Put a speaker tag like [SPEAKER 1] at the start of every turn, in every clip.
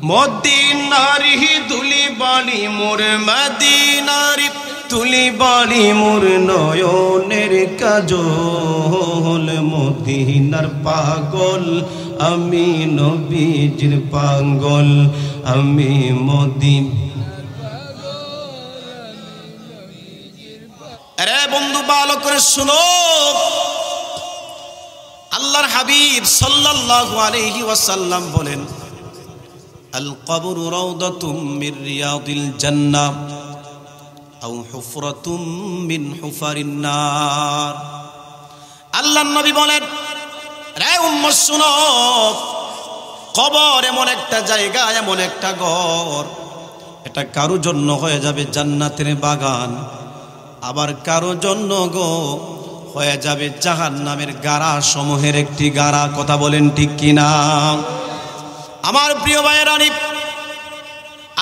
[SPEAKER 1] মদিনারি ধুলি বালি মোর মদিনারি তুলি বালি মোর নয়নের কাজল মদিনার পাগল আমি নবীজির পাগল আমি আরে বন্ধু ভালো করে শুনো আল্লাহর হাবিব সাল্লাল্লাহু আলাইহি ওয়াসাল্লাম বলেন আল কবর রাউদাতুম মির রিয়াদিল জান্নাহ আও হুফরাতুম মিন হুফারিন নার। আল্লাহর নবী বলেন রে উম্মত শুনো কবর এমন একটা জায়গা এমন একটা ঘর এটা কারো জন্য হয়ে যাবে জান্নাতের বাগান আবার কারো জন্য গো হয়ে যাবে জাহান্নামের গাড়া সমূহের একটি গাড়া। কথা বলেন ঠিক কিনা? আমার প্রিয় ভাইয়েরা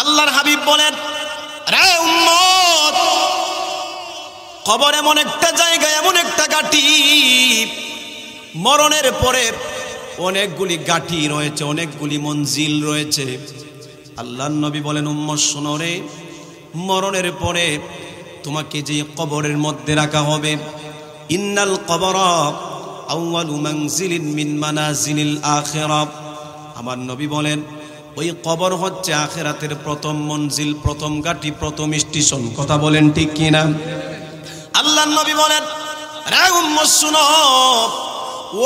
[SPEAKER 1] আল্লাহর হাবিব বলেন রে উম্মত কবর এমন একটা জায়গা এমন একটা গাঁটি মরণের পরে অনেকগুলি গাঁটি রয়েছে অনেকগুলি মঞ্জিল রয়েছে। আল্লাহর নবী বলেন উম্মত শোনো রে মরণের পরে তোমাকে যে কবরের মধ্যে রাখা হবে ইন্নাল কবরা আউয়ালু মানজিলিন মিন মানাজিলিল আখিরাহ। আমার নবী বলেন ওই কবর হচ্ছে আখিরাতের প্রথম মঞ্জিল প্রথম গাঁটি প্রথম স্টেশন। কথা বলেন ঠিক কিনা? আল্লাহর নবী বলেন রে উম্মত শুনো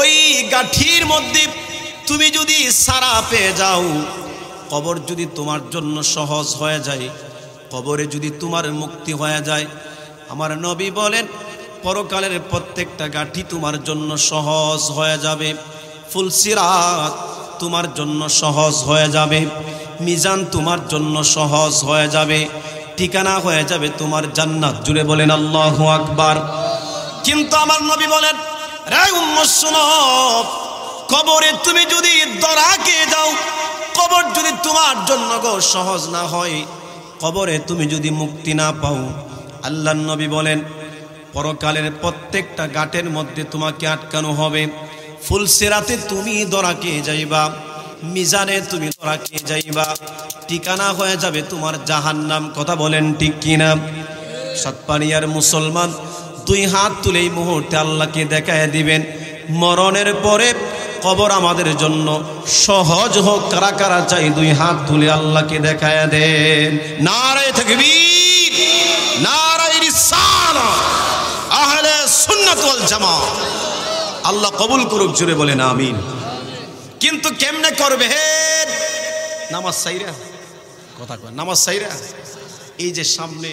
[SPEAKER 1] ওই গাঁঠির মধ্যে তুমি যদি সারা পেয়ে যাও কবর যদি তোমার জন্য সহজ হয়ে যায় কবরে যদি তোমার মুক্তি হয়ে যায় আমার নবী বলেন পরকালের প্রত্যেকটা গাঁঠি তোমার জন্য সহজ হয়ে যাবে। ফুলসিরাত তোমার জন্য সহজ হয়ে যাবে মিজান তোমার জন্য সহজ হয়ে যাবে ঠিকানা হয়ে যাবে তোমার জান্নাত। জুড়ে বলেন আল্লাহু আকবার। কিন্তু আমার নবী বলেন রে উম্মত শুনো কবরে তুমি যদি ধরা খেয়ে যাও কবর যদি তোমার জন্য গো সহজ না হয় কবরে তুমি যদি মুক্তি না পাও আল্লাহর নবী বলেন পরকালের প্রত্যেকটা গাঁটের মধ্যে তোমাকে আটকানো হবে। ফুলসিরাতে তুমি ধরা খেয়ে যাইবা মিজানে তুমি ধরা খেয়ে যাইবা ঠিকানা হয়ে যাবে তোমার জাহান্নাম। কথা বলেন ঠিক কিনা? সাতপাড়িয়ার মুসলমান দুই হাত তুলে এই মুহূর্তে আল্লাহকে দেখায় দিবেন মরণের পরে কবর আমাদের জন্য সহজ হোক। কারা কারা চাই দুই হাত তুলে আল্লাহকে দেখায় দেন। নারে তাকবীর নারে রিসালাত আহলে সুন্নাত ওয়াল জামাত। আল্লাহ কবুল করুক। জুড়ে বলেন আমিন। কিন্তু কেমনে করবে? নামাজ সাইরা কথা কয় নামাজ সাইরা এই যে সামনে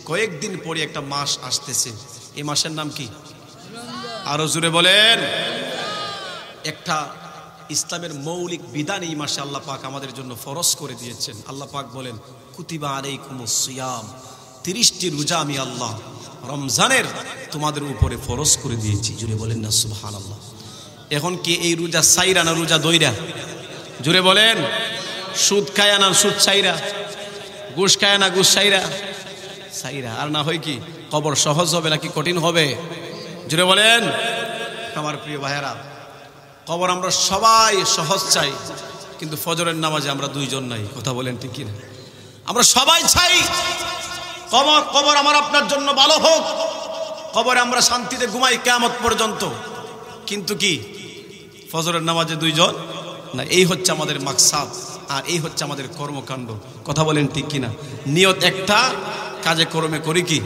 [SPEAKER 1] কয়েকদিন পরে একটা মাস আসতেছে এই মাসের নাম কি? আরো জুড়ে বলেন। একটা ইসলামের মৌলিক বিধান এই মাসে আল্লাহ পাক আমাদের জন্য ফরজ করে দিয়েছেন। আল্লাহ পাক বলেন কুতিবা আলাইকুমুস সিয়াম 30টি রোজা আমি আল্লাহ রমজানের তোমাদের উপরে ফরজ করে দিয়েছি। জুড়ে বলেন না সুবহানাল্লাহ। এখন কি এই রোজা সাইরা না রোজা দইরা? জুড়ে বলেন। সুদ খায়া না সুদ সাইরা? ঘুষ খায়া না ঘুষ সাইরা? সাইরা। আর না হয় কি কবর সহজ হবে নাকি কঠিন হবে? জুড়ে বলেন। আমার প্রিয় ভাইয়েরা কবর আমরা সবাই সহজ চাই কিন্তু ফজরের নামাজে আমরা দুইজন নাই। কথা বলেন ঠিক কিনা? আমরা সবাই চাই কবর আমার আপনার জন্য ভালো হোক কবরে আমরা শান্তিতে ঘুমাই কিয়ামত পর্যন্ত কিন্তু কি ফজরের নামাজে দুইজন না। এই হচ্ছে আমাদের মাকসাদ আর এই হচ্ছে আমাদের কর্মকাণ্ড। কথা বলেন ঠিক কিনা? নিয়ত একটা কাজে কর্মে করি কি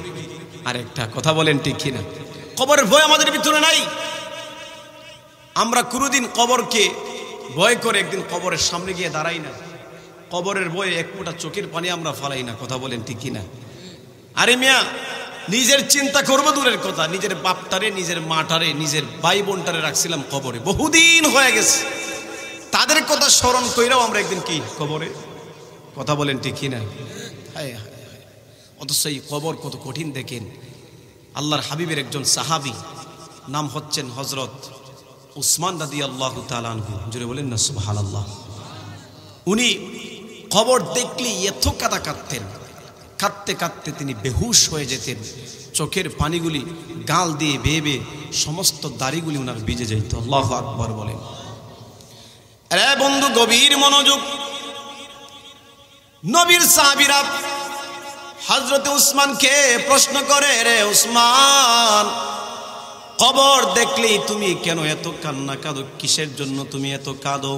[SPEAKER 1] আরেকটা। কথা বলেন ঠিক কিনা? কবরের ভয় আমাদের ভিতরে নাই। আমরা কোনোদিন কবরকে ভয় করে একদিন কবরের সামনে গিয়ে দাঁড়াই না। কবরের ভয়ে এক ফোঁটা চোখের পানি আমরা ফালাই না। কথা বলেন ঠিক কিনা? আরে মিয়া নিজের চিন্তা করবো দূরের কথা নিজের বাপটারে নিজের মাটারে নিজের ভাই বোনটারে রাখছিলাম কবরে বহুদিন হয়ে গেছে তাদের কথা স্মরণ কইরাও আমরা একদিন কি কবরে। কথা বলেন ঠিক কিনা? হায় হায় হায়। অথচ এই কবর কত কঠিন দেখেন। আল্লাহর হাবিবের একজন সাহাবী নাম হচ্ছেন হযরত উসমান রাদিয়াল্লাহু তাআলা আনহু। জুড়ে বলেন না সুবহানাল্লাহ। উনি কবর দেখলে এত কাঁদা কাঁদতেন কাঁদতে কাঁদতে তিনি বেহুশ হয়ে যেতেন। চোখের পানিগুলি গাল দিয়ে বেয়ে বেয়ে সমস্ত দাড়িগুলি ওনার ভিজে যাইত। আল্লাহু আকবার বলেন। আরে বন্ধু গভীর মনোযোগ। নবীর সাহাবীরা হযরতে উসমানকে প্রশ্ন করে, রে উসমান, কবর দেখলেই তুমি কেন এত কান্না কাঁদো? কিসের জন্য তুমি এত কাঁদো?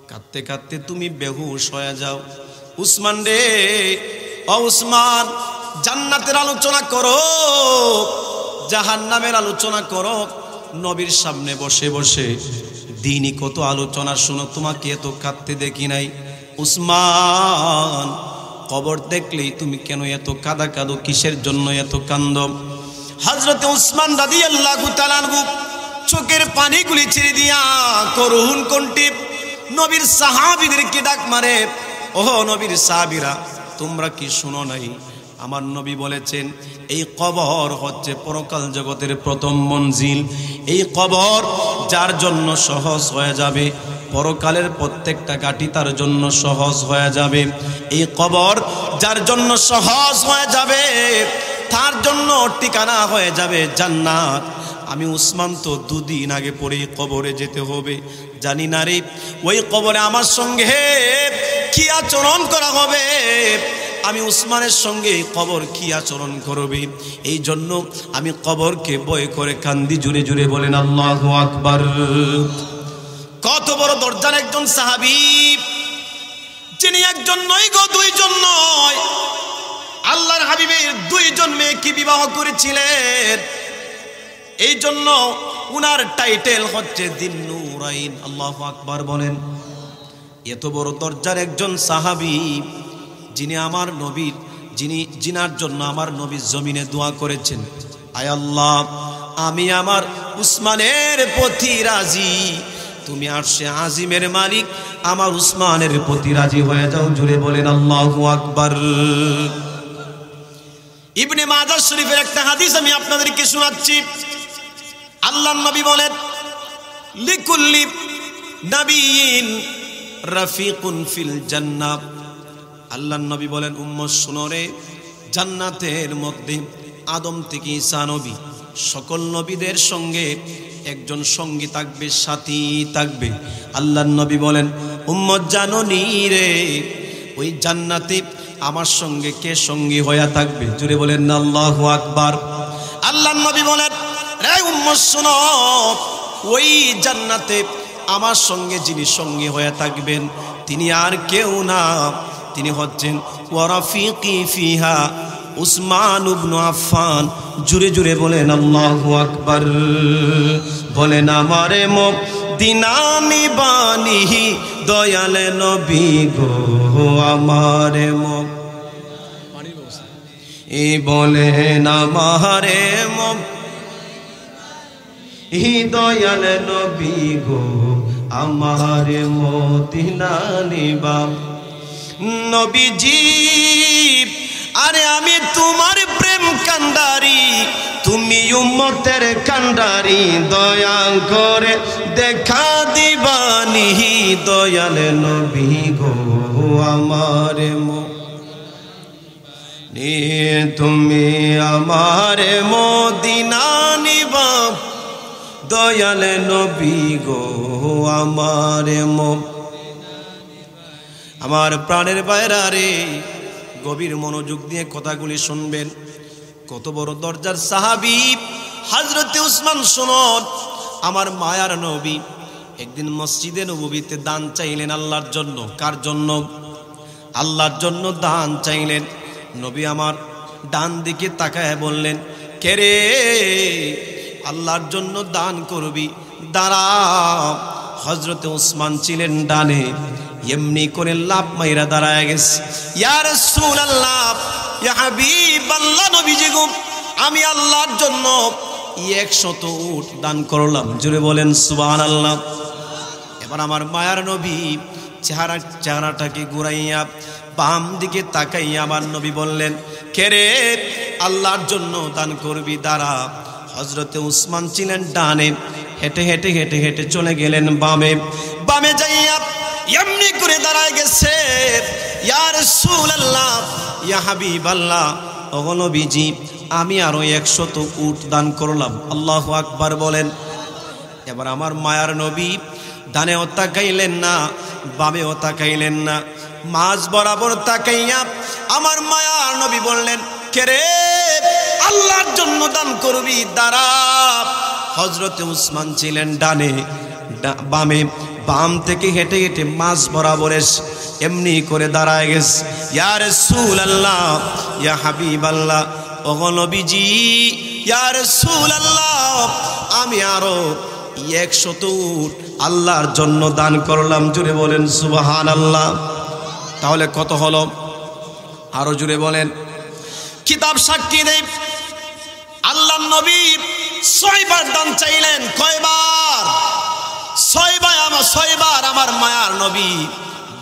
[SPEAKER 1] কাঁদতে কাঁদতে তুমি বেহুশ হয়ে যাও। উসমান রে, ও উসমান, জান্নাতের আলোচনা করো, জাহান্নামের আলোচনা করো, নবীর সামনে বসে বসে দ্বীনি কত আলোচনা শোনো, তোমাকে এত কাঁদতে দেখি নাই। উসমান, কবর দেখলেই তুমি কেন এত কাঁদা কাঁদো? কিসের জন্য এত কান্দো? হযরতে উসমান রাদিয়াল্লাহু তাআলা আনহু চোখের পানিগুলি ছেড়ে দিয়া করুণ কণ্ঠে নবীর সাহাবীদেরকে ডাক মারে, ওহ নবীর সাহাবীরা, তোমরা কি শুনো নাই? আমার নবী বলেছেন, এই কবর হচ্ছে পরকাল জগতের প্রথম মঞ্জিল। এই কবর যার জন্য সহজ হয়ে যাবে, পরকালের প্রত্যেকটা ঘাটি তার জন্য সহজ হয়ে যাবে। এই কবর যার জন্য সহজ হয়ে যাবে, তার জন্য ঠিকানা হয়ে যাবে জান্নাত। আমি উসমান তো দুদিন আগে পরে কবরে যেতে হবে, জানি না রে ওই কবরে আমার সঙ্গে কি আচরণ করা হবে, আমি উসমানের সঙ্গে কবর কি আচরণ করবে। এই জন্য আমি কবরকে ভয় করে কান্দি। জুড়ে জুড়ে বলেন আল্লাহু আকবার। কত বড় দরজার একজন সাহাবী, যিনি একজন নয় গো, দুইজন নয়, আল্লাহর হাবিবের দুইজন মেয়েকে বিবাহ করেছিলেন। এই জন্য উনার টাইটেল হচ্ছে যিন্নুরাইন। আল্লাহু আকবার বলেন। এত বড় দরজার একজন সাহাবী, যিনি আমার নবীর, জিনার জন্য আমার নবী জমিনে দোয়া করেছেন, আয় আল্লাহ, আমি আমার উসমানের প্রতি রাজি, তুমি আরশে আজিমের মালিক, আমার উসমানের প্রতি রাজি হয়ে যাও। জুড়ে বলেন আল্লাহু আকবার। ইবনে মাজাহ শরীফের একটা হাদিস আমি আপনাদেরকে শোনাচ্ছি। আল্লাহর নবী বলেন, লিকুল্লি নাবিয়িন রাফিকুন ফিল জান্নাহ। আল্লাহর নবী বলেন, উম্মত শুনো রে, জান্নাতের মধ্যে আদম থেকে ঈসা নবী সকল নবীদের সঙ্গে একজন সঙ্গী থাকবে, সাথী থাকবে। আল্লাহর নবী বলেন, উম্মত জানো নি রে, ওই জান্নাতে আমার সঙ্গে কে সঙ্গী হয়ে থাকবে? জুড়ে বলেন আল্লাহু আকবার। আল্লাহর নবী বলেন, রে উম্মত শুনো, ওই জান্নাতে আমার সঙ্গে যিনি সঙ্গী হয়ে থাকবেন তিনি আর কেউ না, তিনি হচ্ছেন ওয়ারাফিকি ফিহা উসমান ইবনে আফফান। জুড়ে জুড়ে বলেন আল্লাহু আকবার। বলেন, আমারে মদিনানি বানিহি দয়াল নবী গো, আমারে এই বলেন, আমারে দয়াল নবী গো, আমারে মদিনানি বা নবীজি, আরে আমি তোমার প্রেম কান্ডারি, তুমি উম্মতের কান্ডারি, দয়া করে দেখা দিবানি দয়াল নবী গো, আমার তুমি আমার মদিনা নিবা, দয়াল নবী গো আমার আমার প্রাণের বাইরা রে, গভীর মনোযোগ দিয়ে কথাগুলি শুনবেন। কত বড় দরজার সাহাবী হযরতে উসমান। শুনুন, আমার মায়ার নবী একদিন মসজিদে নববীতে দান চাইলেন আল্লাহর জন্য। কার জন্য? আল্লাহর জন্য দান চাইলেন। নবী আমার ডান দিকে তাকায় বললেন, কে রে, আল্লাহর জন্য দান করবি, দাঁড়া। হযরতে উসমান ছিলেন ডানে, এমনি করে লাভ মাইরা দাঁড়ায় গেছে। ইয়া রাসূলুল্লাহ, ইয়া হাবিবাল্লাহ, নবীজি গো, আমি আল্লাহর জন্য 100 উট দান করলাম। জোরে বলেন সুবহানাল্লাহ। এবার আমার মায়ার নবী চেহারাটাকে ঘুরাইয়া বাম দিকে তাকাইয়া আমার নবী বললেন, কে রে, আল্লাহর জন্য দান করবি, দাঁড়া। হযরতে উসমান ছিলেন ডানে, হেঁটে হেঁটে হেঁটে হেঁটে চলে গেলেন বামে। বামে যাইয়া এমনি করে দাঁড়ায় গেছে। ইয়া রাসূলুল্লাহ, ইয়া হাবিবাল্লাহ, ওগো নবীজি, আমি আরো 100 উট দান করলাম। আল্লাহু আকবার বলেন। এবার আমার মায়ার নবী ডানেও তাকাইলেন না, বামেও তাকাইলেন না, মাঝ বরাবর তাকাইয়া আমার মায়ার নবী বললেন, কে রে আল্লাহর জন্য দান করবি, দাঁড়া। হযরতে উসমান ছিলেন ডানে, বামে, বাম থেকে হেঁটে হেঁটে মাঝ বরাবর এমনি করে দাঁড়ায় গেছে। ইয়া রাসূলুল্লাহ, ইয়া হাবিবাল্লাহ, ওগো নবীজি, ইয়া রাসূলুল্লাহ, আমি আরো 100 উট আল্লাহর জন্য দান করলাম। জুড়ে বলেন সুবহানাল্লাহ। তাহলে কত হলো? আরো জুড়ে বলেন। কিতাব সাক্ষী দেয় আল্লাহর নবী 6 বার দান চাইলেন। কয়বার? 6 বার আমার মায়ার নবী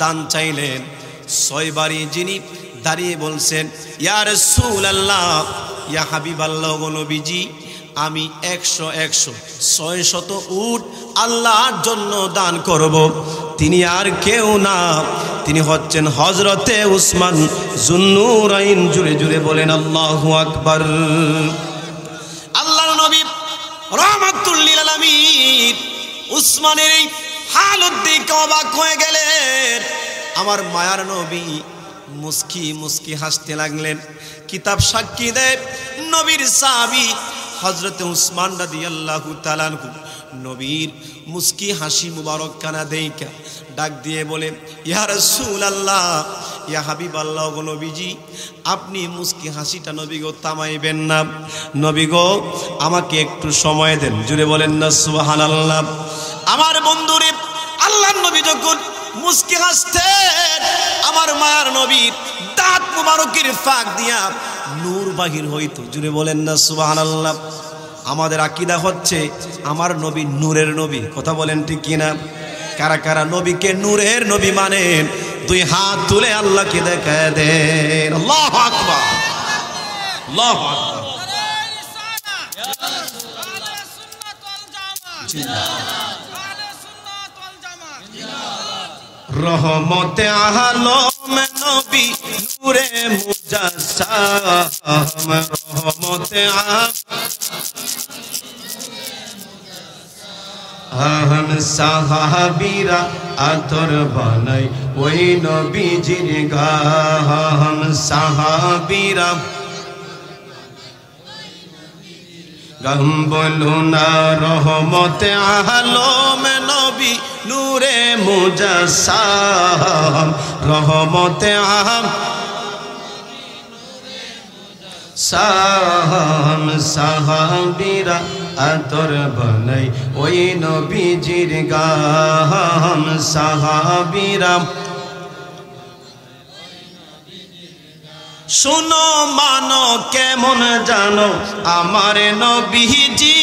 [SPEAKER 1] দান চাইলেন। 6 বারই যিনি দাঁড়িয়ে বলছেন, ইয়া রাসূলুল্লাহ, ইয়া হাবিবাল্লাহ, ওগো নবীজি, আমি 600 উট আল্লাহর জন্য দান করব। তিনি আর কেউ না, তিনি হচ্ছেন হযরতে উসমান যুন্নুরাইন। জুড়ে জুড়ে বলেন আল্লাহু আকবার। আল্লাহর নবী রাহমাতুল লিল আলামিন উসমানের এই হালত দেখে অবাক হয়ে গেলেন। আমার মায়ার নবী মুস্কি মুস্কি হাসতে লাগলেন। কিতাব সাক্ষী দেয় নবীর সাহাবী হযরতে উসমান রাদিয়াল্লাহু তাআলা আনহু নবীর মুস্কি হাসি মুবারক কানা দেইকা ডাক দিয়ে বলে, ইয়া রাসূলুল্লাহ, ইয়া হাবিবাল্লাহ, গো নবীজি, আপনি মুস্কি হাসিটা নবী গো থামাইবেন না। নবী গো, আমাকে একটু সময় দেন। জুড়ে বলেন না সুবহানাল্লাহ। আমার বন্ধুরে, আল্লাহর নবী যখন মুস্কি হাসতেন, আমার মায়ার নবীর দাঁত মুবারকের ফাঁক দিয়া নূর বাহির হইতো। জুড়ে বলেন না সুবহানাল্লাহ। আমাদের আকীদা হচ্ছে আমার নবী নূরের নবী। কথা বলেন ঠিক কিনা? কারা কারা নবীকে নূরের নবী মানেন? 2 হাত তুলে আল্লাহকে দেখায় দেন। আল্লাহু আকবার, আল্লাহু আকবার। রহমতে আলম নবী নূরে মুজাসসাম, রহমতে আহম সাহাবীরা আতর বানাই ওই নবীজির গাম। সাহাবীরা গাম বলো না, রহমতে আলম নবী নূরে মুজাসসাম, রহমতে সাহাবীরা আতর বানাই ওই নবীজির গাম। সাহাবীরা শুনো মানো কেমন জানো আমার নবীজি,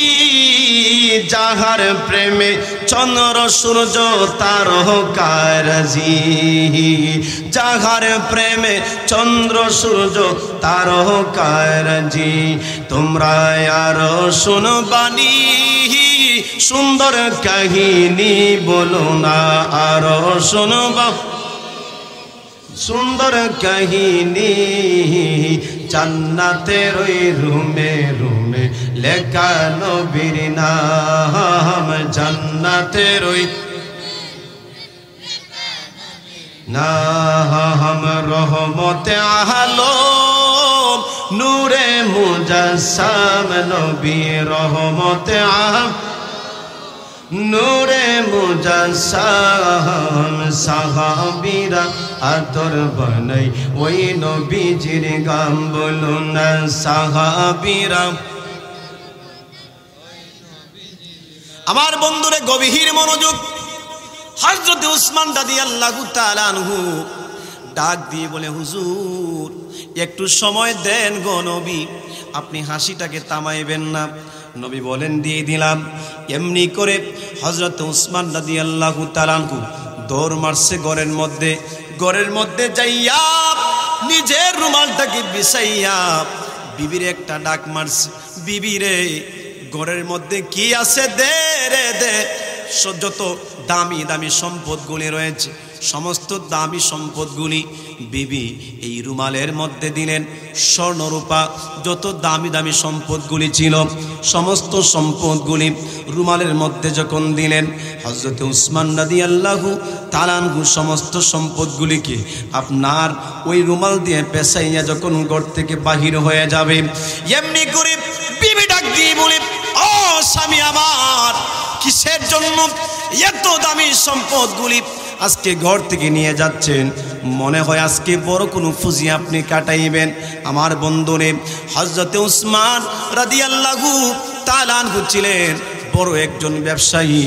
[SPEAKER 1] যাহার প্রেমে চন্দ্র সূর্য তারকারাজি, যাহার প্রেমে চন্দ্র সূর্য তারকারাজি। তোমরা আরো শুনবানি সুন্দর কাহিনী, বলো না আরো শুনবা সুন্দর কাহিনী। জান্নাতের ওই রুমে রুমে লেখা নবীর নাম, জান্নাতের ওই নাম। রহমতে আলম নূরে মুজাসসাম নবী, রহমতে নূরে মুজাসসাম। সাহাবীরা আতর বানাই ওই নবীজির গাম, বলুন না সাহাবীরা। আমার বন্ধুরে গভীর মনোযোগ। হযরত উসমান রাদিয়াল্লাহু তাআলা আনহু ডাক দিয়ে বলে, হুজুর একটু সময় দেন গো নবী, আপনি হাসিটাকে থামাইবেন না। নবী বলেন, দিয়ে দিলাম। এমনি করে হযরত উসমান রাদিয়াল্লাহু তাআলা আনহু দৌড় মারছে ঘরের মধ্যে যাইয়া নিজের রুমালটাকে বিছাইয়া বিবির একটা ডাক মারছে, বিবি রে ঘরের মধ্যে কি আছে দে রে দে। যত দামি দামি সম্পদগুলি রয়েছে সমস্ত দামি সম্পদগুলি বিবি এই রুমালের মধ্যে দিলেন। স্বর্ণরূপা যত দামি দামি সম্পদগুলি ছিল সমস্ত সম্পদগুলি রুমালের মধ্যে যখন দিলেন, হযরত উসমান রাদিয়াল্লাহু তাআলা আনহু সমস্ত সম্পদগুলিকে আপনার ওই রুমাল দিয়ে পেঁচাইয়া যখন ঘর থেকে বাহির হয়ে যাবে, এমনি করে বিবি ডাক দিয়ে বলে, ও স্বামী আমার, কিসের জন্য এত দামি সম্পদগুলি আজকে ঘর থেকে নিয়ে যাচ্ছেন? মনে হয় আজকে বড় কোনো ফুজি আপনি কাটাইবেন। আমার বন্ধুরে, হযরত উসমান রাদিয়াল্লাহু তাআলা আনহু ছিলেন বড় একজন ব্যবসায়ী।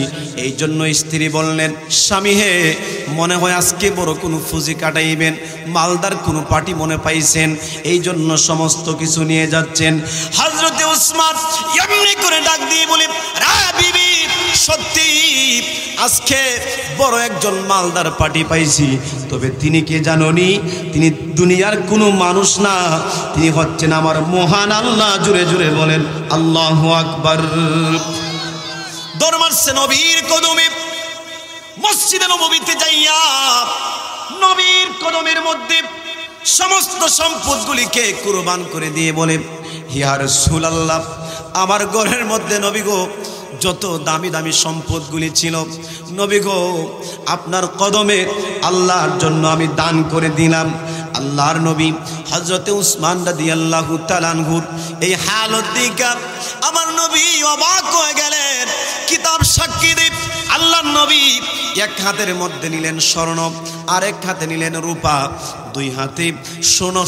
[SPEAKER 1] এই জন্য স্ত্রী বললেন, স্বামী হে, মনে হয় আজকে বড় কোনো ফুজি কাটাইবেন, মালদার কোনো পার্টি মনে পাইছেন, এই জন্য সমস্ত কিছু নিয়ে যাচ্ছেন। হযরত উসমান এমনি করে ডাক দিয়ে বলে, রা বিবি, সত্যি আজকে বড় একজন মালদার পার্টি পাইছি, তবে তিনি কে জানোনি? তিনি দুনিয়ার কোনো মানুষ না, তিনি হচ্ছেন আমার মহান আল্লাহ। জুড়ে জুড়ে বলেন আল্লাহু আকবার। দরমারছে নবীর কদমে, মসজিদে নববীতে যাইয়া নবীর কদমের মধ্যে সমস্ত সম্পদগুলিকে কুরবান করে দিয়ে বলে, ইয়া রাসূলুল্লাহ, আমার ঘরের মধ্যে নবী গো যত দামি দামি সম্পদগুলি ছিল, নবী গো আপনার কদমে আল্লাহর জন্য আমি দান করে দিলাম। আল্লাহর নবী হযরতে উসমান রাদিয়াল্লাহু তাআলা আনহুর এই হালত দেখা আমার নবী অবাক হয়ে গেলেন। কিতাব সাক্ষী দেব, আল্লাহর নবী এক হাতের মধ্যে নিলেন স্বর্ণ, আর এক হাতে নিলেন রূপা। দুই হাতে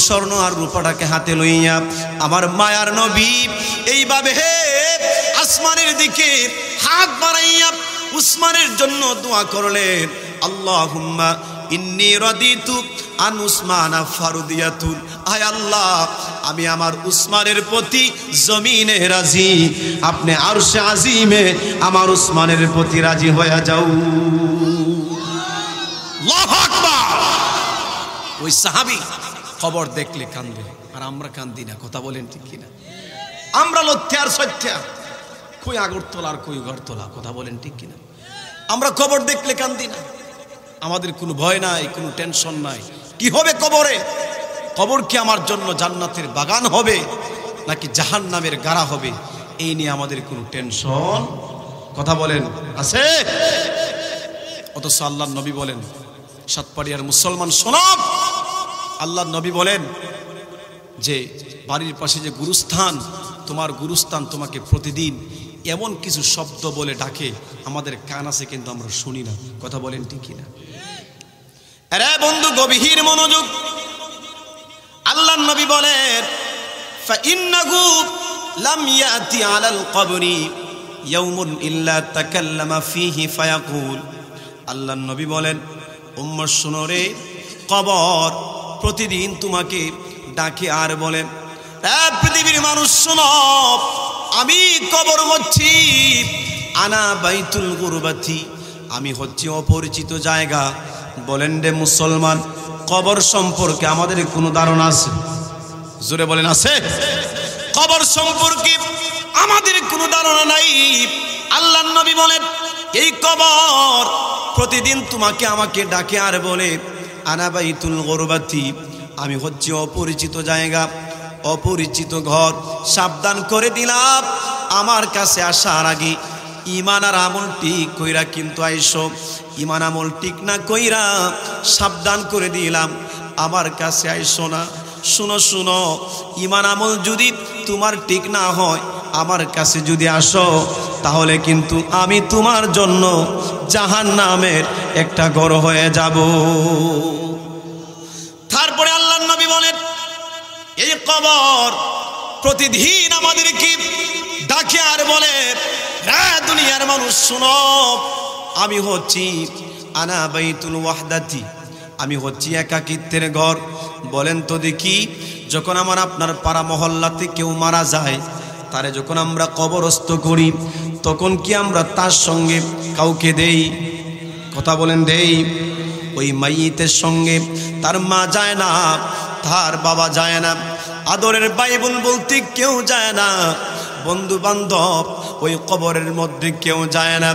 [SPEAKER 1] স্বর্ণ আর রূপাটাকে হাতে লইয়া আমার মায়ার নবী এইভাবে আসমানের দিকে হাত বাড়াইয়া উসমানের জন্য দোয়া করলেন, আল্লাহুম্মা ইন্নী রাদিতু আন উসমানা ফারদিয়াতুন, আয় আল্লাহ, আমি আমার উসমানের প্রতি জমিনে রাজি, আপনি আরশে আজিমে আমার উসমানের প্রতি রাজি হয়ে যাও। আল্লাহু আকবার। ওই সাহাবী খবর দেখলে কান্দে, আর আমরা কান্দি না। কথা বলেন ঠিক কিনা? আমরা লথ্যা আর সত্যা, কই আগরতলা আর কই ঘরতলা। কথা বলেন ঠিক কিনা? আমরা খবর দেখলে কান্দি না, আমাদের কোনো ভয় নাই, কোনো টেনশন নাই। কি হবে কবরে? কবর কি আমার জন্য জান্নাতের বাগান হবে নাকি জাহান্নামের গাড়া হবে? এই নিয়ে আমাদের কোনো টেনশন, কথা বলেন, আছে? অথচ আল্লাহর নবী বলেন, সাতপাড়িয়ার মুসলমান শোনাব, আল্লাহর নবী বলেন যে বাড়ির পাশে যে গুরুস্থান, তোমার গুরুস্থান তোমাকে প্রতিদিন এমন কিছু শব্দ বলে ডাকে, আমাদের কান আছে কিন্তু আমরা শুনি না। কথা বলেন ঠিক কিনা? আরে বন্ধু, গভীর মনোযোগ। আল্লাহর নবী বলেন, ফাইন্নাহু লাম ইয়াতি আলাল কবরি ইয়াউমুন ইল্লা তাকাল্লামা ফীহি ফায়াকুল। আল্লাহর নবী বলেন, উম্মত শুনো রে, কবর প্রতিদিন তোমাকে ডাকে আর বলে, পৃথিবীর মানুষ শোনো, আমি কবর হচ্ছি আনা বাইতুল গুরবাতি, আমি হচ্ছি অপরিচিত জায়গা। বলেন রে মুসলমান, কবর সম্পর্কে আমাদের কোনো ধারণা আছে? জোরে বলেন, আছে? কবর সম্পর্কে আমাদের কোনো ধারণা নাই। আল্লাহর নবী বলেন, এই কবর প্রতিদিন তোমাকে আমাকে ডাকে আর বলে, আনা বাইতুল গুরবাতি, আমি হচ্ছি অপরিচিত জায়গা, অপরিচিত ঘর। সাবধান করে দিলাম, আমার কাছে আসার আগে ইমান আর আমল ঠিক কইরা কিন্তু আইসো। ইমান আমল ঠিক না কইরা সাবধান করে দিলাম, আমার কাছে আইসো না। শুনো শুনো, ইমান আমল যদি তোমার ঠিক না হয়, আমার কাছে যদি আসো, তাহলে কিন্তু আমি তোমার জন্য জাহান্নামের একটা ঘর হয়ে যাব। তারপরে আল্লাহর নবী বলেন, এই কবর প্রতিদিন আমাদেরকে ডাকে আর বলে, হ্যাঁ দুনিয়ার মানুষ শুনো, আমি হচ্ছি আনা বাইতুল ওয়াহদাতি, আমি হচ্ছি একাকিত্বের ঘর। বলেন তো দেখি, যখন আমার আপনার পাড়া মহল্লাতে কেউ মারা যায়, তারে যখন আমরা কবরস্থ করি, তখন কি আমরা তার সঙ্গে কাউকে দেই? কথা বলেন, দেই? ওই মাইয়িতের সঙ্গে তার মা যায় না, তার বাবা যায় না, আদরের বাইবেল বলতে কেউ যায় না, বন্ধু বান্ধব ওই কবরের মধ্যে কেউ যায় না।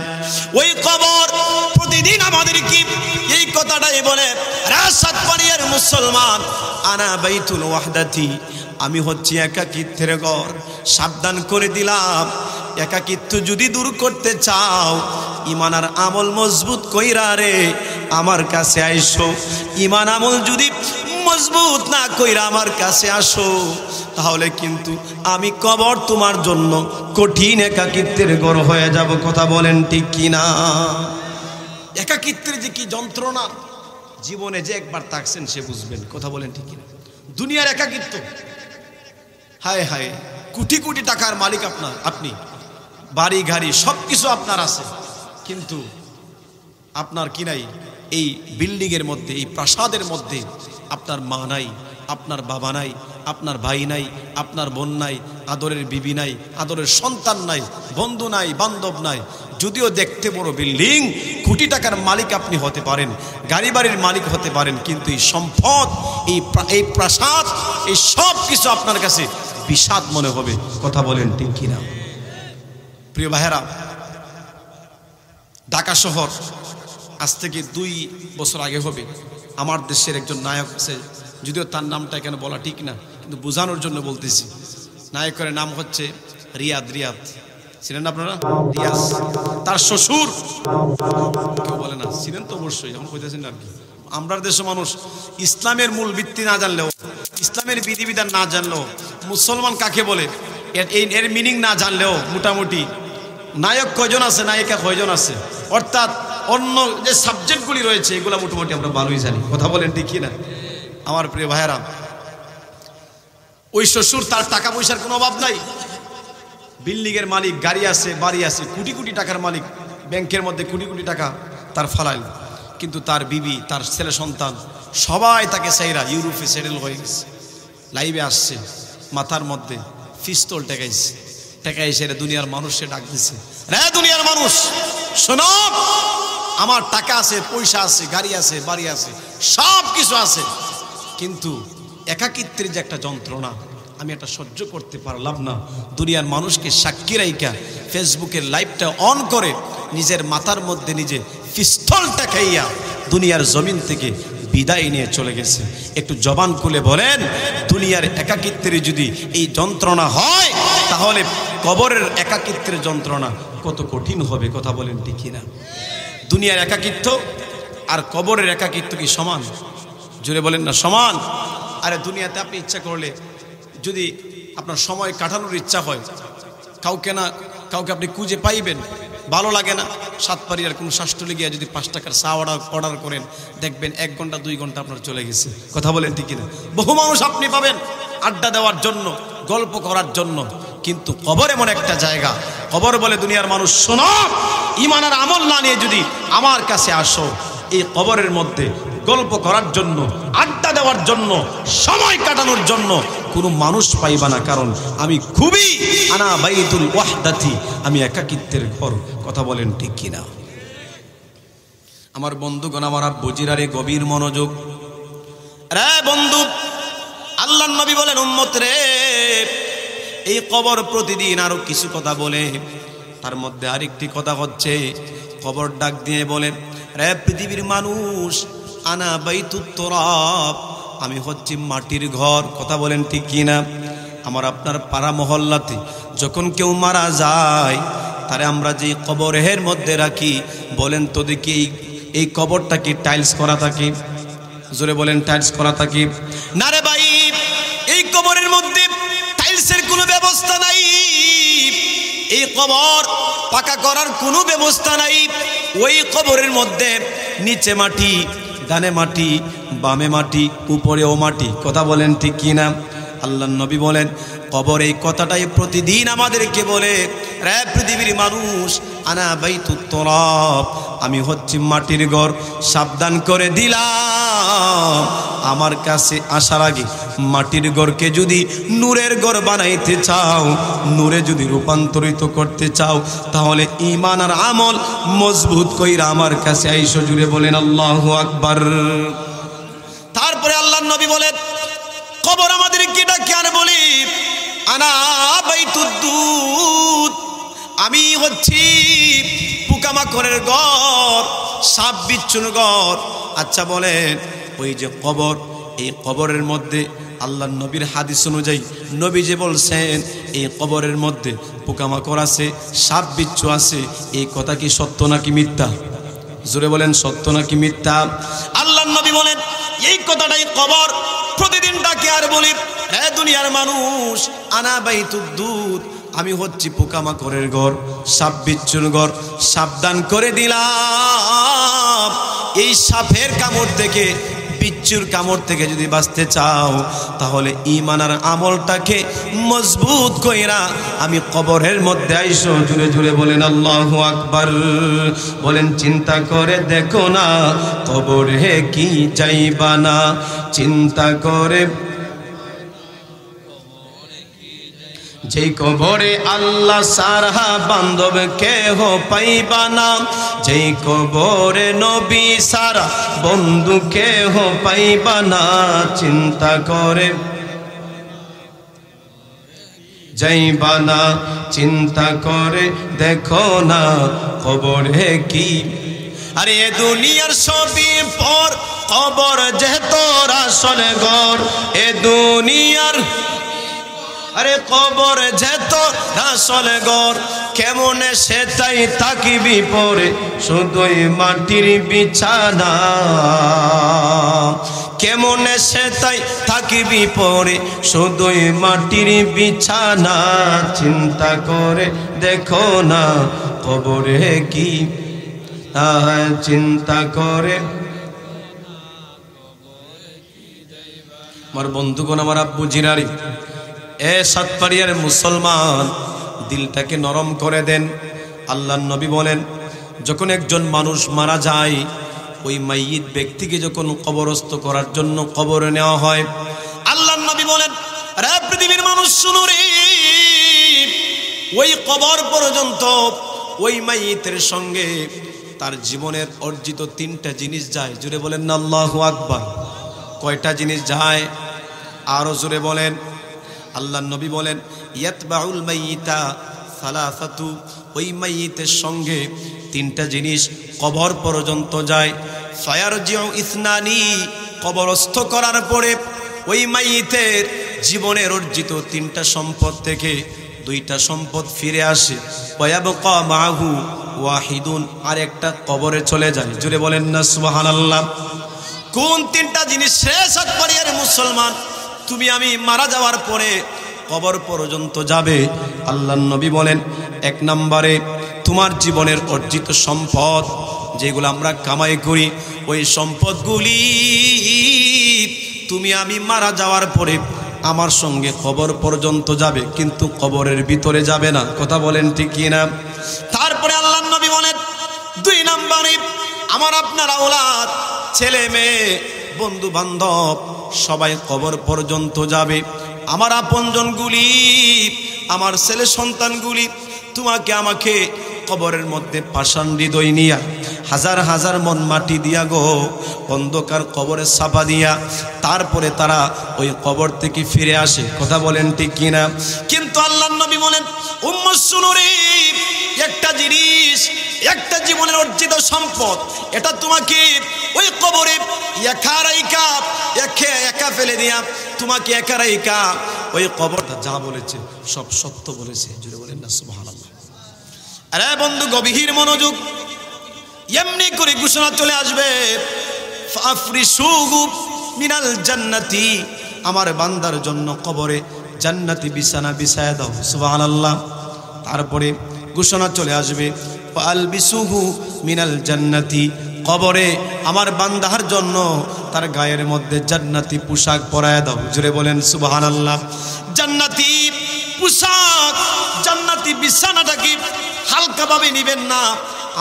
[SPEAKER 1] ওই কবর প্রতিদিন আমাদেরকে এই কথা কথাটাই বলে, সাতপাড়িয়ার মুসলমান, আনা বাইতুল ওয়াহদাতি, আমি হচ্ছি একাকিত্বের ঘর। সাবধান করে দিলাম, একাকিত্ব যদি দূর করতে চাও, ঈমান আর আমল মজবুত কইরা রে আমার কাছে আইসো। ঈমান আমল যদি মজবুত না কইরা আমার কাছে আসো, তাহলে কিন্তু আমি কবর তোমার জন্য কঠিন একাকিত্বের ঘর হয়ে যাব। কথা বলেন ঠিক কিনা? একাকিত্বের যে কি যন্ত্রণা, জীবনে যে একবার থাকছেন সে বুঝবেন। কথা বলেন ঠিক কিনা? দুনিয়ার একাকিত্ব, হায় হায়, কোটি কোটি টাকার মালিক আপনি, বাড়ি গাড়ি সব কিছু আপনার আছে, কিন্তু আপনার কি নাই? এই বিল্ডিংয়ের মধ্যে, এই প্রাসাদের মধ্যে আপনার মা নাই, আপনার বাবা নাই, আপনার ভাই নাই, আপনার বোন নাই, আদরের বিবি নাই, আদরের সন্তান নাই, বন্ধু নাই, বান্ধব নাই। যদিও দেখতে বড় বিল্ডিং, কোটি টাকার মালিক আপনি হতে পারেন, গাড়ি বাড়ির মালিক হতে পারেন, কিন্তু এই সম্পদ, এই প্রাসাদ, এই সব কিছু আপনার কাছে বিষাদ মনে হবে। কথা বলেন ঠিক কিনা? প্রিয় ভাইয়েরা, ঢাকা শহর আজ থেকে 2 বছর আগে হবে, আমার দেশের একজন নায়ক আছে, যদিও তার নামটা এখানে বলা ঠিক না, কিন্তু বোঝানোর জন্য বলতেছি। নায়কের নাম হচ্ছে রিয়াদ। ছিলেন আপনারা? রিয়াজ। তার শ্বশুর, কেউ বলে না, ছিলেন তো অবশ্যই, এখন কইতেছেন আর কি। আমরা দেশের মানুষ ইসলামের মূল ভিত্তি না জানলেও, ইসলামের বিধিবিধান না জানলেও, মুসলমান কাকে বলে এর মিনিং না জানলেও, মোটামুটি নায়ক কয়জন আছে, নায়িকা কয়জন আছে, অর্থাৎ অন্য যে সাবজেক্টগুলি রয়েছে এগুলো মোটামুটি আমরা ভালোই জানি। কথা বলেন ঠিক না? আমার প্রিয় ভাইয়েরা, ওই শ্বশুর, তার টাকা পয়সার কোনো অভাব নাই, বিল্ডিংয়ের মালিক, গাড়ি আছে, বাড়ি আছে, কোটি কোটি টাকার মালিক, ব্যাংকের মধ্যে কোটি কোটি টাকা তার ফালাইল, কিন্তু তার বিবি, তার ছেলে সন্তান সবাই তাকে চাইরা ইউরোপে সেটেল হয়ে গেছে। লাইভে আসছে, মাথার মধ্যে পিস্তল টেকাইছে, দুনিয়ার মানুষকে ডাক দিছে, রে দুনিয়ার মানুষ শোনো, আমার টাকা আছে, পয়সা আছে, গাড়ি আছে, বাড়ি আছে, সব কিছু আছে, কিন্তু একাকিত্বের যে একটা যন্ত্রণা আমি এটা সহ্য করতে পারলাম না। দুনিয়ার মানুষকে সাক্ষী রাইখা ফেসবুকের লাইভটা অন করে নিজের মাথার মধ্যে নিজে পিস্তল টেকাইয়া দুনিয়ার জমিন থেকে বিদায় নিয়ে চলে গেছে। একটু জবান খুলে বলেন, দুনিয়ার একাকিত্বের যদি এই যন্ত্রণা হয়, তাহলে কবরের একাকিত্বের যন্ত্রণা কত কঠিন হবে। কথা বলেন ঠিক কিনা? দুনিয়ার একাকিত্ব আর কবরের একাকিত্ব কি সমান? জোরে বলেন না সমান? আরে দুনিয়াতে আপনি ইচ্ছা করলে, যদি আপনার সময় কাটানোর ইচ্ছা হয়, কাউকে আপনি খুঁজে পাইবেন, ভালো লাগে না, সাতপাড়িয়ার কোনো শাস্ত্রলে গিয়ে যদি 5 টাকার চা অর্ডার করেন, দেখবেন 1 ঘন্টা 2 ঘন্টা আপনার চলে গেছে। কথা বলেন ঠিক কিনা? বহু মানুষ আপনি পাবেন আড্ডা দেওয়ার জন্য, গল্প করার জন্য, কিন্তু কবর এমন একটা জায়গা, কবর বলে দুনিয়ার মানুষ শোনো, ঈমান আর আমল না নিয়ে যদি আমার কাছে আসো, এই কবরের মধ্যে গল্প করার জন্য, আড্ডা দেওয়ার জন্য, সময় কাটানোর জন্য কোনো মানুষ পাইবা না, কারণ আমি খুবই আনা বাইতুল ওয়াহদাতি, আমি একাকিত্বের ঘর। কথা বলেন ঠিক কিনা? আমার বন্ধুগণ, আমার বুজিরারে গভীর মনোযোগ। রে বন্ধু, আল্লাহর নবী বলেন, উম্মত রে, এই কবর প্রতিদিন আরো কিছু কথা বলে, তার মধ্যে আরেকটি কথা হচ্ছে, কবর ডাক দিয়ে বলে, রে পৃথিবীর মানুষ, আনা বাইতুত তুরাব, আমি হচ্ছি মাটির ঘর। কথা বলেন ঠিক কিনা? আমার আপনার পাড়া মহল্লাতে যখন কেউ মারা যায়, তারে আমরা যে কবরের মধ্যে রাখি, বলেন তো দেখি এই কবরটা কি টাইলস করা থাকে? জোরে বলেন, টাইলস করা থাকে না রে ভাই? এই কবরের মধ্যে টাইলসের কোনো ব্যবস্থা নাই, এই কবর পাকা করার কোনো ব্যবস্থা নাই। ওই কবরের মধ্যে নিচে মাটি, ডানে মাটি, বামে মাটি, উপরেও মাটি। কথা বলেন ঠিক কিনা? আল্লাহর নবী বলেন, কবর এই কথাটাই প্রতিদিন আমাদেরকে বলে, রে পৃথিবীর মানুষ, আনা বাইতুত তুরাব, আমি হচ্ছি মাটির ঘর। সাবধান করে দিলাম, আমার কাছে আসার আগে মাটির ঘরকে যদি নূরের ঘর বানাইতে চাও, নূরে যদি রূপান্তরিত করতে চাও, তাহলে ঈমান আর আমল মজবুত কইরা আমার কাছে আইসো। জুড়ে বলেন আল্লাহু আকবার। তারপরে আল্লাহর নবী বলেন, কবর আমাদের কিটা কেন বলি? আনা বাইতুদ দুদ, আমি হচ্ছি পোকামাকড়ের ঘর, সাপ বিচ্ছুর ঘর, আচ্ছা বলেন, ওই যে কবর, এই কবরের মধ্যে আল্লাহ নবীর হাদিস অনুযায়ী নবী যে বলছেন এই কবরের মধ্যে পোকামাকড় আছে, সাপ বিচ্ছু আছে, এই কথা কি সত্য নাকি মিথ্যা? জোরে বলেন, সত্য নাকি মিথ্যা? আল্লাহ নবী বলেন এই কথাটাই কবর। প্রতিদিন ডাকে আর বলি, হে দুনিয়ার মানুষ, আনা বাইতুদ্দুদ, আমি হচ্ছি পোকামাকড়ের ঘর, সাপ বিচ্ছুর ঘর। সাবধান করে দিলাম, এই সাপের কামড় থেকে, বিচ্ছুর কামড় থেকে যদি বাঁচতে চাও, তাহলে ঈমান আর আমলটাকে মজবুত কইরা আমি কবরের মধ্যে আইসো। জুড়ে জুড়ে বলেন আল্লাহু আকবার। বলেন চিন্তা করে দেখো না, কবরে কি যাইবা না, চিন্তা করে যেই কবরে আল্লাহ সারা বান্ধব কেহ পাইবা না, যেই কবরে নবী সারা বন্ধু কেহ পাইবা না, চিন্তা করে যাইবা না, চিন্তা করে দেখো না কবরে কি। আরে এ দুনিয়ার সবই পর, কবর যে তোর আসল ঘর। এ দুনিয়ার, আরে কবর যে তোর আসল ঘর, কেমনে সেটাই থাকিবি পরে, শুধুই মাটির বিছানা। কেমনে সেটাই থাকিবি পরে, শুধুই মাটির বিছানা, চিন্তা করে দেখো না কবরে কি, চিন্তা করে। আমার বন্ধুগণ, আমার আব্বু জিরারি, এ সাতপাড়িয়ার মুসলমান, দিলটাকে নরম করে দেন। আল্লাহর নবী বলেন, যখন একজন মানুষ মারা যায়, ওই মাইয়িত ব্যক্তিকে যখন কবরস্থ করার জন্য কবরে নেওয়া হয়, আল্লাহর নবী বলেন, রে পৃথিবীর মানুষ শুনো রে, ওই কবর পর্যন্ত ওই মাইয়িতের সঙ্গে তার জীবনের অর্জিত 3টা জিনিস যায়। জুড়ে বলেন না আল্লাহু আকবার। কয়টা জিনিস যায়? আরো জোরে বলেন। আল্লাহর নবী বলেন, ইয়াতবাউল মাইয়িতা সালাসাতু, ওই মাইয়িতের সঙ্গে 3টা জিনিস কবর পর্যন্ত যায়। ফায়ারজিউ ইসনানি, কবরস্থ করার পরে ওই মাইয়িতের জীবনের অর্জিত 3টা সম্পদ থেকে 2টা সম্পদ ফিরে আসে। ওয়ায়াবকা মাহু ওয়াহিদুন, আর একটা কবরে চলে যায়। জুড়ে বলেন না সুবহানাল্লাহ। কোন 3টা জিনিস শেষ পরিবারের মুসলমান তুমি আমি মারা যাওয়ার পরে কবর পর্যন্ত যাবে? আল্লাহর নবী বলেন, 1 নম্বরে তোমার জীবনের অর্জিত সম্পদ, যেগুলো আমরা কামাই করি, ওই সম্পদগুলি তুমি আমি মারা যাওয়ার পরে আমার সঙ্গে কবর পর্যন্ত যাবে, কিন্তু কবরের ভিতরে যাবে না। কথা বলেন ঠিক কি না? তারপরে আল্লাহর নবী বলেন, 2 নম্বরে আমার আপনার আওলাদ, ছেলে মেয়ে, বন্ধু বান্ধব সবাই কবর পর্যন্ত যাবে। আমার আপনজনগুলি, আমার ছেলে সন্তানগুলি তোমাকে আমাকে কবরের মধ্যে পাষাণ হৃদয় নিয়া, হাজার হাজার মন মাটি দিয়া গো, অন্ধকার কবরে চাপা দিয়া তারপরে তারা ওই কবর থেকে ফিরে আসে। কথা বলেন ঠিক কিনা? কিন্তু আল্লাহর নবী বলেন, উম্মত শুনো রে, একটা জিনিস, একটা জীবনের অর্জিত সম্পদ, এটা তোমাকে ওই কবরে একা ফেলে দিয়া, তোমাকে একা রাইকা ওই কবরটা যা বলেছে সব সত্য বলেছে। জুড়ে বলেন না সুবহানাল্লাহ। আরে বন্ধু, গভীর মনোযোগ। এমনি করে ঘোষণা চলে আসবে, ফাফরিসুহু মিনাল জান্নাতি, আমার বান্দার জন্য কবরে জান্নাতি বিছানা বিছায়া দাও। সুবহানাল্লাহ। তারপরে ঘোষণা চলে আসবে, ফালবিসুহু মিনাল জান্নাতি, কবরে আমার বান্দার জন্য তার গায়ের মধ্যে জান্নাতি পোশাক পরায়া দাও। জুড়ে বলেন সুবহানাল্লাহ। জান্নাতি পোশাক, জান্নাতি বিছানাটাকে হালকাভাবে নিবেন না।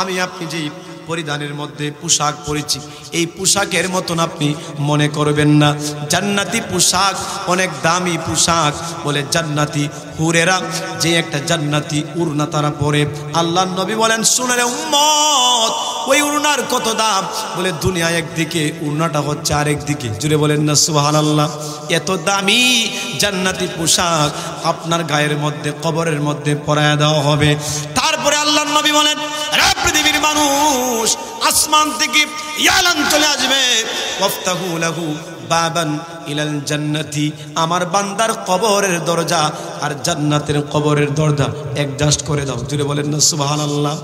[SPEAKER 1] আমি আপনি যেই পরিধানের মধ্যে পোশাক পরেছি, এই পোশাকের মতন আপনি মনে করবেন না। জান্নাতি পোশাক অনেক দামি পোশাক। বলে জান্নাতি হুরেরা যে একটা জান্নাতি উড়না তারা পরে, আল্লাহর নবী বলেন, শুনে রে উম্মত, ওই উড়নার কত দাম? বলে দুনিয়া একদিকে, উড়নাটা হচ্ছে আরেক দিকে। জুড়ে বলেন না সুবহানাল্লাহ। এত দামি জান্নাতি পোশাক আপনার গায়ের মধ্যে কবরের মধ্যে পরায়া দেওয়া হবে। তারপরে আল্লাহর নবী বলেন, পৃথিবীর মানুষ, আসমান থেকে ইয়ালান চলে আসবে, ওয়াফতাহু লাহু বাবান ইলাল জান্নাতি, আমার বান্দার কবরের দরজা আর জান্নাতের কবরের দরজা অ্যাডজাস্ট করে দাও। জুড়ে বলেন না সুবহানাল্লাহ।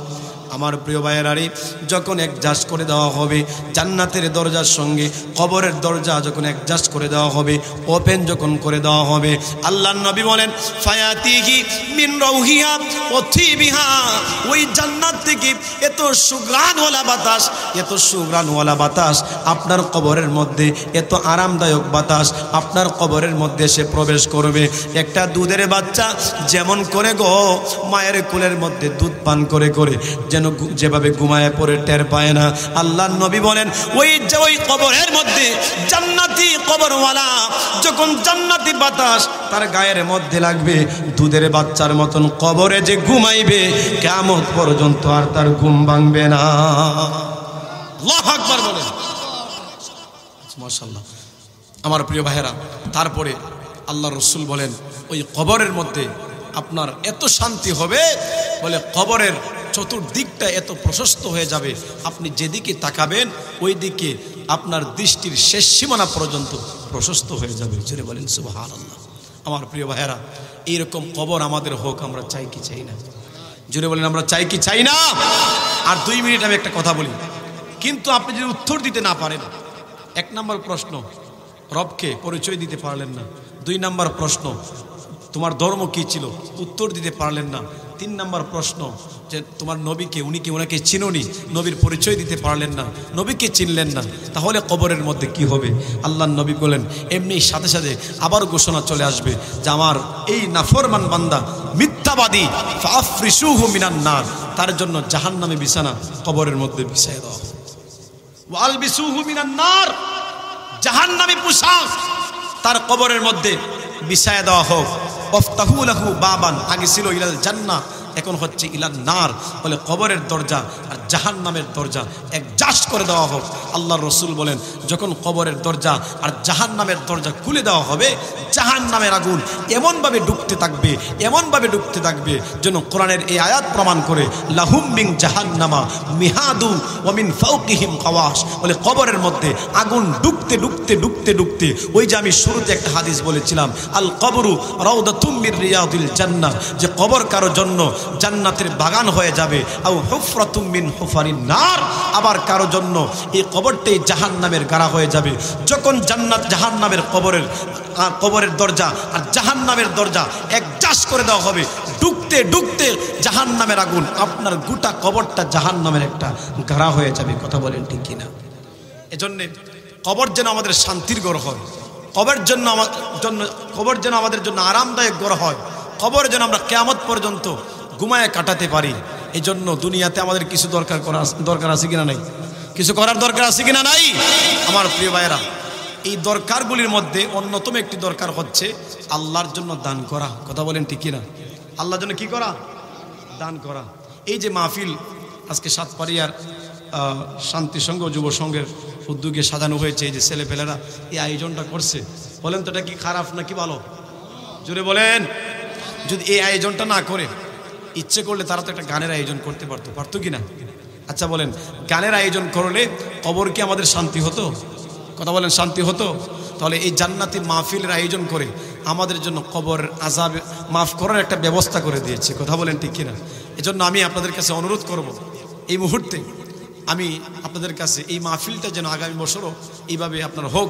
[SPEAKER 1] আমার প্রিয় ভাইয়েরারে, যখন অ্যাডজাস্ট করে দেওয়া হবে জান্নাতের দরজার সঙ্গে কবরের দরজা, যখন অ্যাডজাস্ট করে দেওয়া হবে, ওপেন যখন করে দেওয়া হবে, আল্লাহর নবী বলেন ফায়াতিহি মিন রাউহিহা ওয়া থিবিহা, ওই জান্নাত থেকে এত সুঘ্রাণওয়ালা বাতাস, এত সুঘ্রাণওয়ালা বাতাস আপনার কবরের মধ্যে, এত আরামদায়ক বাতাস আপনার কবরের মধ্যে এসে প্রবেশ করবে। একটা দুধের বাচ্চা যেমন করে গো মায়ের কোলের মধ্যে দুধ পান করে করে যেন যেভাবে ঘুমায় পড়ে টের পায় না, আল্লাহর নবী বলেন ওই কবরের মধ্যে জান্নাতি কবরওয়ালা যখন জান্নাতি বাতাস তার গায়ের মধ্যে লাগবে, দুধের বাচ্চার মতন কবরে যে ঘুমাইবে কিয়ামত পর্যন্ত আর তার ঘুম ভাঙবে না। আল্লাহু আকবার বলেন। মাশাআল্লাহ। আমার প্রিয় ভাইয়েরা, তারপরে আল্লাহর রাসূল বলেন ওই কবরের মধ্যে আপনার এত শান্তি হবে, বলে কবরের চতুর্দিকটা এত প্রশস্ত হয়ে যাবে, আপনি যেদিকে তাকাবেন ওই দিকে আপনার দৃষ্টির শেষ সীমানা পর্যন্ত প্রশস্ত হয়ে যাবে। জোরে বলেন সুবহানাল্লাহ। আমার প্রিয় ভাইয়েরা, এইরকম কবর আমাদের হোক, আমরা চাই কি চাই না? জোরে বলেন আমরা চাই কি চাই না? আর 2 মিনিট আমি একটা কথা বলি, কিন্তু আপনি যদি উত্তর দিতে না পারেন, 1 নম্বর প্রশ্ন রবকে পরিচয় দিতে পারলেন না, 2 নম্বর প্রশ্ন তোমার ধর্ম কি ছিল, উত্তর দিতে পারলেন না, 3 নম্বর প্রশ্ন যে তোমার নবীকে, উনি কি ওনাকে চিনোনি, নবীর পরিচয় দিতে পারলেন না, নবীকে চিনলেন না, তাহলে কবরের মধ্যে কি হবে? আল্লাহর নবী বলেন এমনি সাথে সাথে আবার ঘোষণা চলে আসবে যে আমার এই নাফরমান বান্দা মিথ্যাবাদী, ফাফরিসুহু মিনান নার, তার জন্য জাহান্নামে বিছানা কবরের মধ্যে বিছায় দাও। ওয়ালবিসুহু মিনান নার, জাহান্নামী পোশাক তার কবরের মধ্যে বিছায় দেওয়া হোক। ওয়াফতাহু লাহু বাবান, আগে ছিল ইলাল জান্নাহ, এখন হচ্ছে ইলান নার, বলে কবরের দরজা আর জাহান্নামের দরজা অ্যাডজাস্ট করে দেওয়া হোক। আল্লাহর রাসূল বলেন যখন কবরের দরজা আর জাহান্নামের দরজা খুলে দেওয়া হবে, জাহান্নামের আগুন এমনভাবে ঢুকতে থাকবে, এমনভাবে ঢুকতে থাকবে যেন কোরআনের এই আয়াত প্রমাণ করে লাহুম মিন জাহান্নামা মিহাদু ওয়া মিন ফাওকিহিম গাওয়াশ, বলে কবরের মধ্যে আগুন ঢুকতে ঢুকতে ঢুকতে ঢুকতে, ওই যে আমি শুরুতে একটা হাদিস বলেছিলাম আল কবরু রাউদাতুম মির রিয়াদিল জান্নাহ, যে কবর কারো জন্য জান্নাতের বাগান হয়ে যাবে, আও হুফরাতুম মিন হুফারিন নার, আবার কারো জন্য এই কবরটাই জাহান্নামের গাড়া হয়ে যাবে। যখন জান্নাত জাহান্নামের কবরের দরজা আর জাহান্নামের দরজা অ্যাডজাস্ট করে দেওয়া হবে, ঢুকতে ঢুকতে জাহান্নামের আগুন আপনার গোটা কবরটা জাহান্নামের একটা গাড়া হয়ে যাবে। কথা বলেন ঠিক কিনা? এজন্য কবর যেন আমাদের শান্তির ঘর হয়, কবর যেন আমাদের জন্য আরামদায়ক ঘর হয়, কবর যেন আমরা কিয়ামত পর্যন্ত ঘুমায় কাটাতে পারি। এই জন্য দুনিয়াতে আমাদের কিছু দরকার আছে কিনা নাই? কিছু করার দরকার আছে কিনা নাই? আমার প্রিয় ভাইয়েরা, এই দরকারগুলির মধ্যে অন্যতম একটি দরকার হচ্ছে আল্লাহর জন্য দান করা। কথা বলেন ঠিক কিনা? আল্লাহর জন্য কি করা? দান করা। এই যে মাহফিল আজকে সাতপাড়িয়ার শান্তি সংঘ যুব সংঘের উদ্যোগে সাজানো হয়েছে, এই যে ছেলেপেলেরা এই আয়োজনটা করছে, বলেন তো এটা কি খারাপ নাকি ভালো? জোরে বলেন। যদি এই আয়োজনটা না করে ইচ্ছে করলে তারা তো একটা গানের আয়োজন করতে পারতো কি না? আচ্ছা বলেন, গানের আয়োজন করলে কবর কি আমাদের শান্তি হতো? কথা বলেন, শান্তি হতো? তাহলে এই জান্নাতি মাহফিলের আয়োজন করে আমাদের জন্য কবর আযাব মাফ করার একটা ব্যবস্থা করে দিয়েছে। কথা বলেন ঠিক কিনা? এজন্য আমি আপনাদের কাছে অনুরোধ করব, এই মুহূর্তে আমি আপনাদের কাছে এই মাহফিলটা যেন আগামী বছরও এইভাবে আপনার হোক,